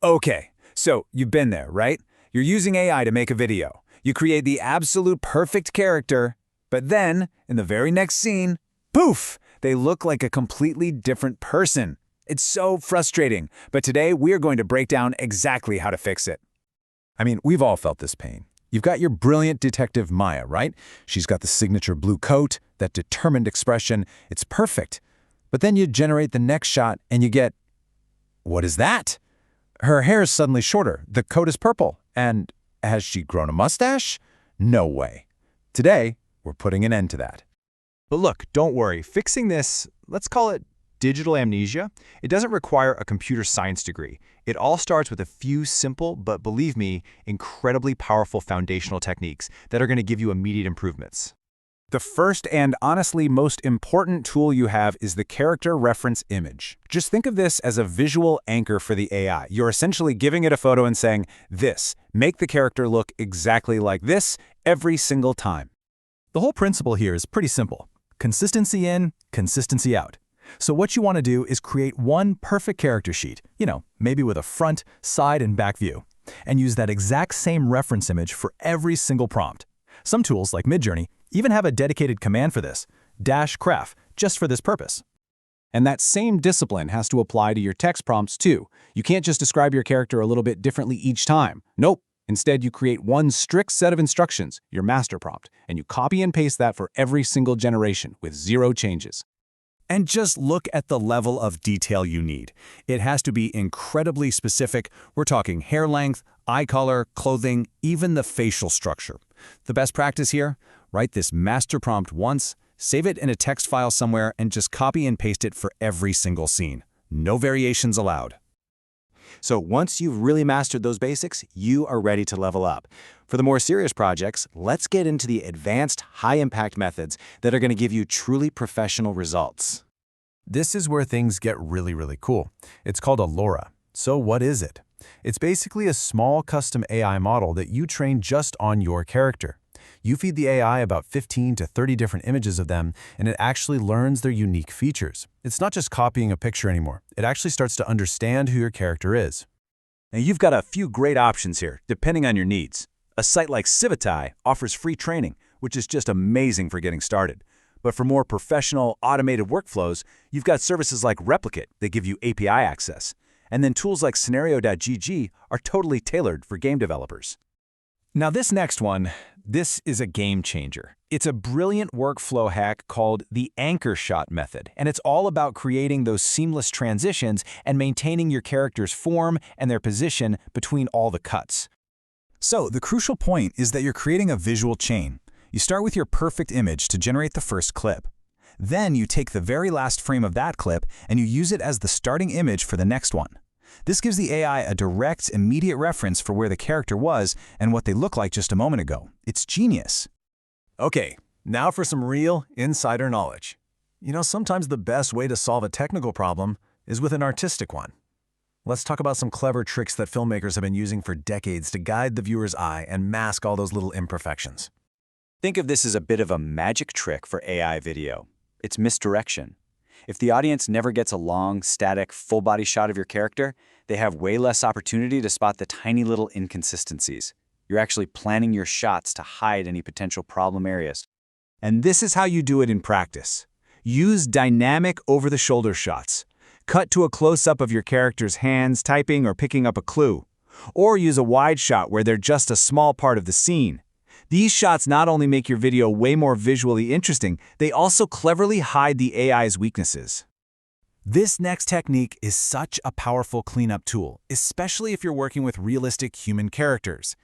Okay, so you've been there, right? You're using AI to make a video. You create the absolute perfect character, but then, in the very next scene, poof, they look like a completely different person. It's so frustrating, but today we're going to break down exactly how to fix it. I mean, we've all felt this pain. You've got your brilliant detective Maya, right? She's got the signature blue coat, that determined expression. It's perfect. But then you generate the next shot and you get, what is that? Her hair is suddenly shorter, the coat is purple, and has she grown a mustache? No way. Today, we're putting an end to that. But look, don't worry. Fixing this, let's call it digital amnesia, it doesn't require a computer science degree. It all starts with a few simple, but believe me, incredibly powerful foundational techniques that are going to give you immediate improvements. The first and honestly most important tool you have is the character reference image. Just think of this as a visual anchor for the AI. You're essentially giving it a photo and saying, make the character look exactly like this every single time. The whole principle here is pretty simple. Consistency in, consistency out. So what you want to do is create one perfect character sheet, maybe with a front, side, and back view, and use that exact same reference image for every single prompt. Some tools, like Midjourney, even have a dedicated command for this, -craft, just for this purpose. And that same discipline has to apply to your text prompts too. You can't just describe your character a little bit differently each time. Nope. Instead, you create one strict set of instructions, your master prompt, and you copy and paste that for every single generation with 0 changes. And just look at the level of detail you need. It has to be incredibly specific. We're talking hair length, eye color, clothing, even the facial structure. The best practice here? Write this master prompt once, save it in a text file somewhere, and just copy and paste it for every single scene. No variations allowed. So once you've really mastered those basics, you are ready to level up. For the more serious projects, let's get into the advanced, high-impact methods that are going to give you truly professional results. This is where things get really cool. It's called a LoRa. So what is it? It's basically a small custom AI model that you train just on your character. You feed the AI about 15 to 30 different images of them, and it actually learns their unique features. It's not just copying a picture anymore. It actually starts to understand who your character is. Now you've got a few great options here, depending on your needs. A site like Civitai offers free training, which is just amazing for getting started. But for more professional, automated workflows, you've got services like Replicate that give you API access. And then tools like Scenario.gg are totally tailored for game developers. Now this next one, this is a game changer. It's a brilliant workflow hack called the anchor shot method, and it's all about creating those seamless transitions and maintaining your character's form and their position between all the cuts. So the crucial point is that you're creating a visual chain. You start with your perfect image to generate the first clip. Then you take the very last frame of that clip and you use it as the starting image for the next one. This gives the AI a direct, immediate reference for where the character was and what they looked like just a moment ago. It's genius. Okay, now for some real insider knowledge. Sometimes the best way to solve a technical problem is with an artistic one. Let's talk about some clever tricks that filmmakers have been using for decades to guide the viewer's eye and mask all those little imperfections. Think of this as a bit of a magic trick for AI video. It's misdirection. If the audience never gets a long, static, full-body shot of your character, they have way less opportunity to spot the tiny little inconsistencies. You're actually planning your shots to hide any potential problem areas. And this is how you do it in practice. Use dynamic over-the-shoulder shots. Cut to a close-up of your character's hands typing or picking up a clue. Or use a wide shot where they're just a small part of the scene. These shots not only make your video way more visually interesting, they also cleverly hide the AI's weaknesses. This next technique is such a powerful cleanup tool, especially if you're working with realistic human characters.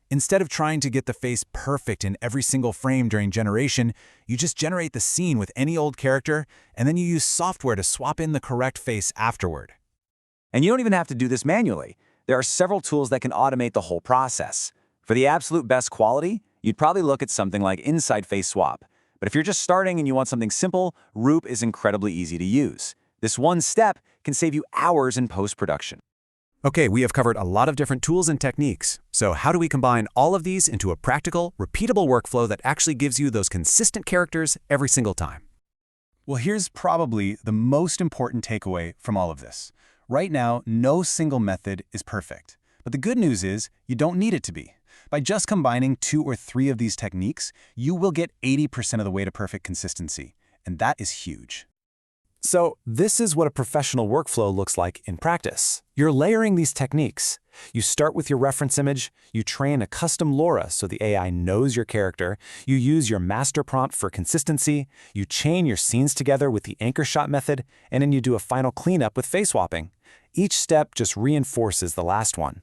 Instead of trying to get the face perfect in every single frame during generation, you just generate the scene with any old character, and then you use software to swap in the correct face afterward. And you don't even have to do this manually. There are several tools that can automate the whole process. For the absolute best quality, you'd probably look at something like Inside Face Swap. But if you're just starting and you want something simple, Roop is incredibly easy to use. This one step can save you hours in post-production. Okay, we have covered a lot of different tools and techniques. So how do we combine all of these into a practical, repeatable workflow that actually gives you those consistent characters every single time? Well, here's probably the most important takeaway from all of this. Right now, no single method is perfect. But the good news is you don't need it to be. By just combining 2 or 3 of these techniques, you will get 80% of the way to perfect consistency. And that is huge. So this is what a professional workflow looks like in practice. You're layering these techniques. You start with your reference image, you train a custom LoRa so the AI knows your character, you use your master prompt for consistency, you chain your scenes together with the anchor shot method, and then you do a final cleanup with face swapping. Each step just reinforces the last one.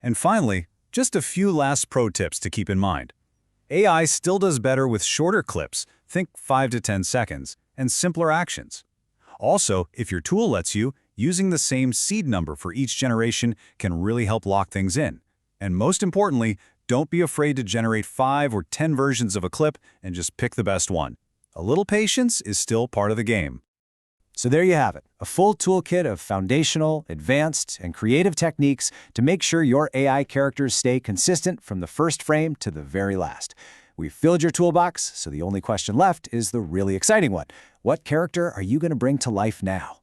And finally, just a few last pro tips to keep in mind. AI still does better with shorter clips, think 5 to 10 seconds, and simpler actions. Also, if your tool lets you, using the same seed number for each generation can really help lock things in. And most importantly, don't be afraid to generate 5 or 10 versions of a clip and just pick the best one. A little patience is still part of the game. So there you have it, a full toolkit of foundational, advanced, and creative techniques to make sure your AI characters stay consistent from the first frame to the very last. We've filled your toolbox, so the only question left is the really exciting one. What character are you going to bring to life now?